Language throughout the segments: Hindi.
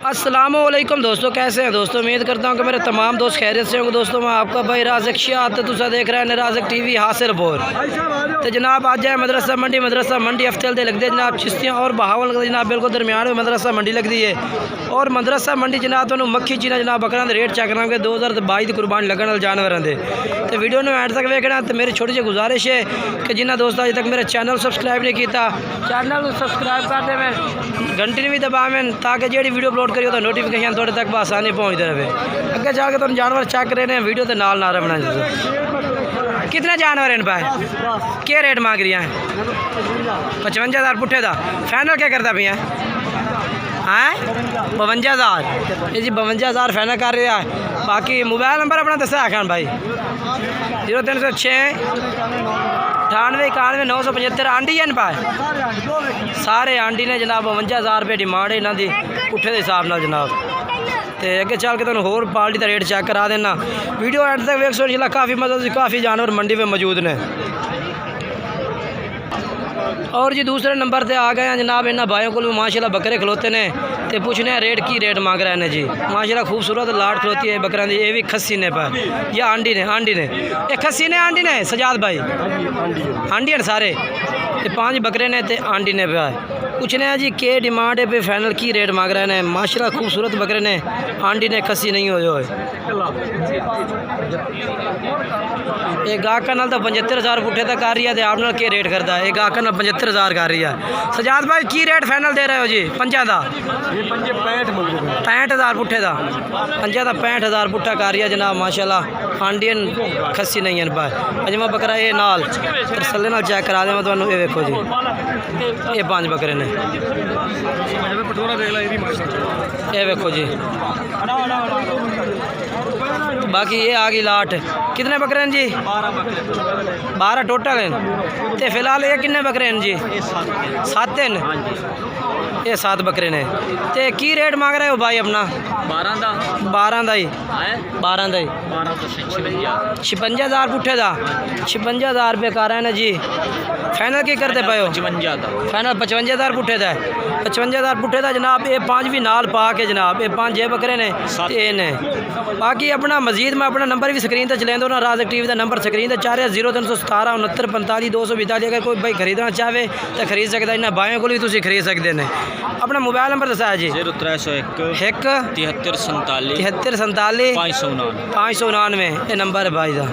अस्सलामुअलैकुम दोस्तों, कैसे हैं दोस्तों। उम्मीद करता हूँ कि मेरे तमाम दोस्त खैरियत से होंगे। दोस्तों मैं आपका भाई राज़िक शाह तुसा देख रहे हैं राज़िक टीवी हासिलपुर। तो जनाब आज जाए मदरसा मंडी हफ्ते लग दी जनाब चिश्तियाँ और बहावल लगता जनाब बिल्कुल दरमियान में मदरसा मंडी लगती है। और मदरसा मंडी जनाब तो मक्खी चीना जनाब बकरा रेट चेक करांगे 2022 की कुर्बानी लगने वाले जानवरों के। तो वीडियो ने एंड तक वेखना। तो मेरी छोटी सी गुजारिश है कि जिन्हें दोस्त अभी तक मेरे चैनल सब्सक्राइब नहीं किया चैनल को सब्सक्राइब कर दे, मैं घंटी भी दबा मैं ताकि जी वीडियो अपलोड करियो तो नोटिफिकेशन थोड़े तक आसानी पहुँचते रहे। अगे जाके तुम जानवर चेक कर रहे हैं वीडियो के नाल नारा बना। कितने जानवर हैं पाए, क्या रेट मांग रही हैं? 55,000 पुट्ठे का फाइनल क्या करता भैया? हैं 52,000 जी 52,000 फाइनल कर रहा है। बाकी मोबाइल नंबर अपना दसा आखान भाई 0306 98 91 975 आंडी है पाए सारे आंडी ने जनाब 52,000 रुपये डिमांड है इन्हों की पुट्ठे के हिसाब न जनाब। तो अगे चल के तुम होर पार्टी का रेट चेक करा देना। वीडियो एंड तक वेख सो इंशाल्लाह काफ़ी मतलब काफ़ी जानवर मंडी में मौजूद ने। और जी दूसरे नंबर पे आ गए हैं जनाब इन्होंने भाइयों को माशाल्लाह बकरे खलोते ने तो पूछने हैं रेट की रेट मांग रहे हैं जी। माशाल्लाह खूबसूरत लाट खलोती है बकरा दी। ये भी खस्सी ने पर या आंडी ने ये खस्सी ने आंडी ने सजाद भाई आंडी हैं सारे ये 5 बकरे ने तो आंडी ने पे पूछने हैं जी के डिमांड है पे फाइनल की रेट मांग रहे हैं। माशाल्लाह खूबसूरत बकरे ने आंडी ने खस्सी नहीं हो एक गाहक नाल तो 75,000 पुट्ठे तक आ रही है। आप के रेट करता है एक गाहक नाल 75,000 कर रही है। सजाद भाई की रेट फाइनल दे रहे हो जी? 50 का 65,000 पुट्ठे का 50 का 65,000 पुट्ठा कर रही है जनाब। माशाल्लाह आंडियन खस्सी नहीं है भाई अजमा बकरा ये नाल तसल्ले नाल चेक करा दें मैं तुहानू। ये देखो जी ये 5 बकरे ने ये देखो जी। बाकी ये आ गई लाट। कितने बकरे हैं जी? 12 टोटल हैं। तो फिलहाल ये कितने बकरे हैं जी? 7 हैं। ये 7 बकरे ने तो की रेट मांग रहे हो भाई अपना? 12 का ही 12 का ही 56,000 पुट्ठे का 56,000 रुपये कर रहे हैं जी। फाइनल की करते पे हो? 55 का फाइनल 55,000 पुट्ठे का 55,000 पुट्ठे का जनाब। ये 5 भी नाल पा के जनाब ये 5 ये बकरे ने ये ने। बाकी अपना मजीद मैं अपना नंबर भी स्क्रीन पर चलें दो ना राज़िक टीवी का नंबर स्क्रीन पर 4317 69 45 242। अगर कोई भाई खरीदना चाहे तो खरीद सकता है। इन्होंने भाइयों को भी तुम खरीद सकते हैं। अपना मोबाइल नंबर दसा जी 0301 73 47 599 ये नंबर है भाई का।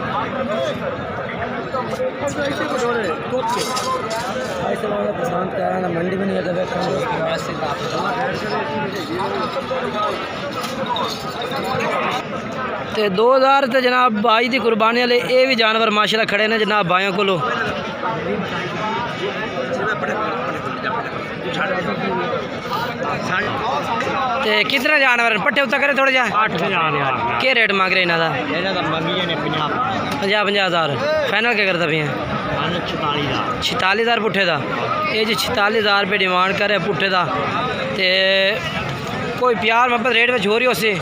मंडी में नहीं तो 2000 तो जनाब 22 की कुर्बानी वाले ये भी जानवर माशाल्लाह खड़े ने जनाब भाइयों को। ते कितने जानवर पट्टे उत्ता करे थोड़े जा? 8 जानवर। क्या रेट मांग रहे इन्हों का? 50,000 फाइनल क्या करता भैया? 46,000 पुट्ठे का ये जी 46,000 रुपये डिमांड करे पुट्ठे का। तो कोई प्यार मोहब्बत रेट में हो रही हो सी?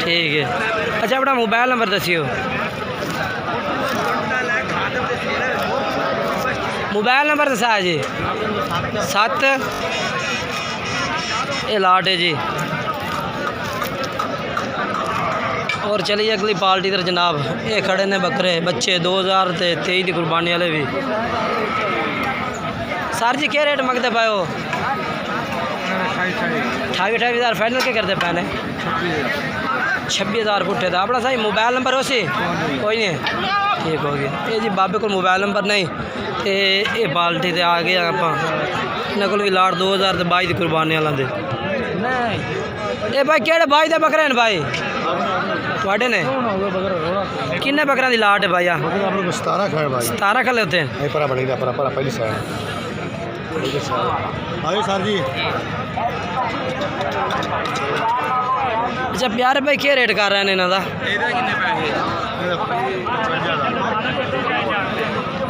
ठीक है। अच्छा अपना मोबाइल नंबर दसियो। मोबाइल नंबर दसा जी 7 ये लाट है जी। और चलिए अगली पार्टी तरह जनाब ये खड़े ने बकरे बच्चे 2023 की कुर्बानी वाले भी। सर जी क्या रेट मंगते पाए हो? 28,000 फाइनल के करते पैने 26,000 पुट्ठे था। अपना सही मोबाइल नंबर हो सी कोई नहीं ठीक हो गया। ये जी बाबे को मोबाइल नंबर नहीं तो ये पार्टी से आ गए आप इन्होंने को भी लाट 2022 की कुर्बानी वालों के। ये भाई केड़े भाई दे बकरे हैं भाई थोड़े ने? किन्ने बकरा की लाट है भाई? 17 खले होते हैं। सर जी अच्छा प्यारे भाई क्या रेट कर रहे हैं इन्हों का?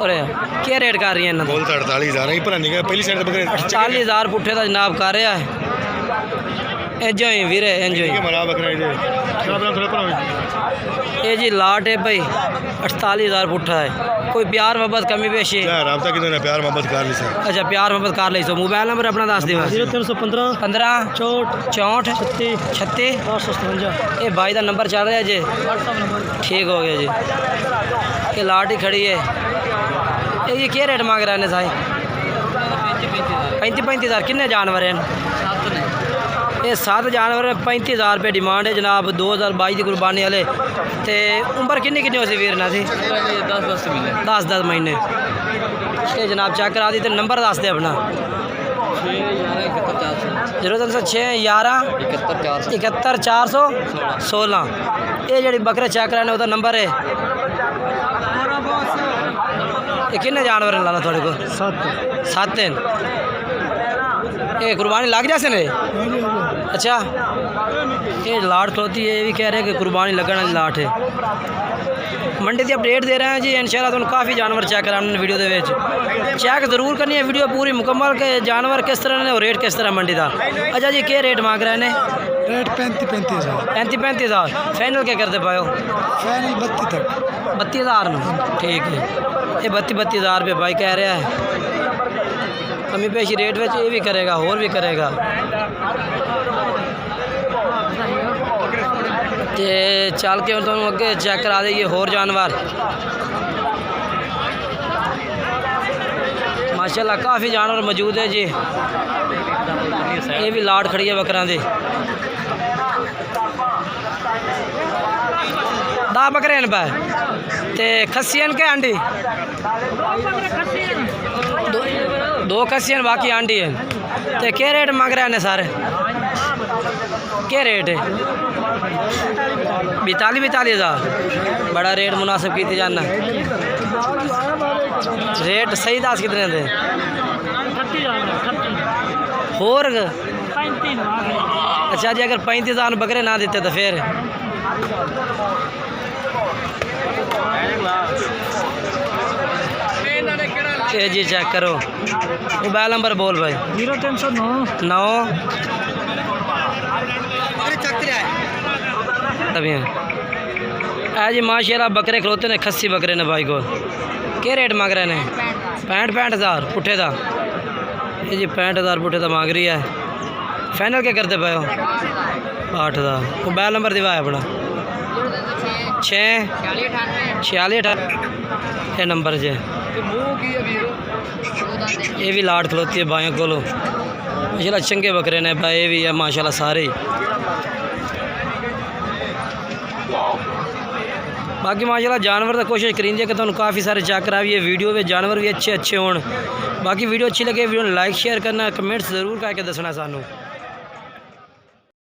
अरे क्या रेट कर रही है इन्हों? 48,000 पुट्ठे का जनाब कर रहा है। इंजो ही वीरे इंजो ही ये जी लाट है भाई 48,000 पुट्ठा है। कोई प्यार मोहब्बत कमी पेशी रबता कि प्यार मोहब्बत कर ली सर। अच्छा प्यार मोहब्बत कर ली सो। मोबाइल नंबर अपना दस दिवा 0315 15 64 36 36 857। ये भाई का नंबर चल रहा है जी, ठीक हो गया जी। ये लाट ही खड़ी है। ये क्या रेट मांग रहे हैं साई? 35,000 किन्ने जानवर हैं? ये 7 जानवर 35,000 रुपये डिमांड है जनाब। 2022 की कुर्बानी वाले। तो उम्र किन्नी किन्नी हो सी वीर ना थी? 10 महीने। ये जनाब चेक करा दी। तो नंबर दस दे अपना 0306 11 71 416। ये जी बकरे चेक कराने उसका नंबर है। ये किन्ने जानवर लाना थोड़े को? 7 हैं। ये कुर्बानी लग जासे ने? अच्छा ये लाट खलोती है। ये भी कह रहे हैं कि कुर्बानी लगने वाली लाट है। मंडी की अपडेट दे रहे हैं जी। इंशाल्लाह तुम काफ़ी जानवर चेक कराने वीडियो के चेक जरूर करनी है। वीडियो पूरी मुकम्मल के जानवर किस तरह ने और रेट किस तरह मंडी का। अच्छा जी क्या रेट मांग रहे हैं? रेट 35,000। 35,000 फाइनल क्या करते पाओ? फाइनल 32 तक। 32,000 में ठीक है। ये 32,000 रुपये भाई कह रहा है। कमी पेशी रेट में ये भी करेगा और भी करेगा। तो चल के तुम अगे चेक करा देंगे होर जानवर। माशाल्लाह काफ़ी जानवर मौजूद है जी। ये भी लाट खड़ी है बकरा दी। 10 बकरे हैं पे ते खस्सियन के आंडी? 2 खस्सियन बाकी आंडी है। तो क्या रेट मांग रहे हैं सारे? क्या रेट है? 42,000। बड़ा रेट मुनासिब की जाना। रेट सही दस कितने दे? होर अच्छा जी अगर 35,000 बकरे ना देते तो फिर जी चेक करो। मोबाइल नंबर बोल भाई। 0309 9 तभी है जी। माशाल्लाह बकरे खलोते ने खस्सी बकरे ने भाई को। क्या रेट मांग रहे हैं? 65,000 पुट्ठे का। ये जी 65,000 पुट्ठे का मांग रही है। फाइनल क्या करते पे हो? 8,000। मोबाइल नंबर दिवा है अपना 6 46 18 ये नंबर जे। ये भी लाट खलोती है भाइयों को। माशाल्लाह चंगे बकरे ने भाई। ये भी है माशाल्लाह सारे ही। बाकी माशाल्लाह जानवर तो कोशिश करेंगे कि तुम काफ़ी सारे चेक कराइए वीडियो में जानवर भी अच्छे हों। बाकी वीडियो अच्छी लगे वीडियो लाइक शेयर करना कमेंट्स ज़रूर करके दसना सानू।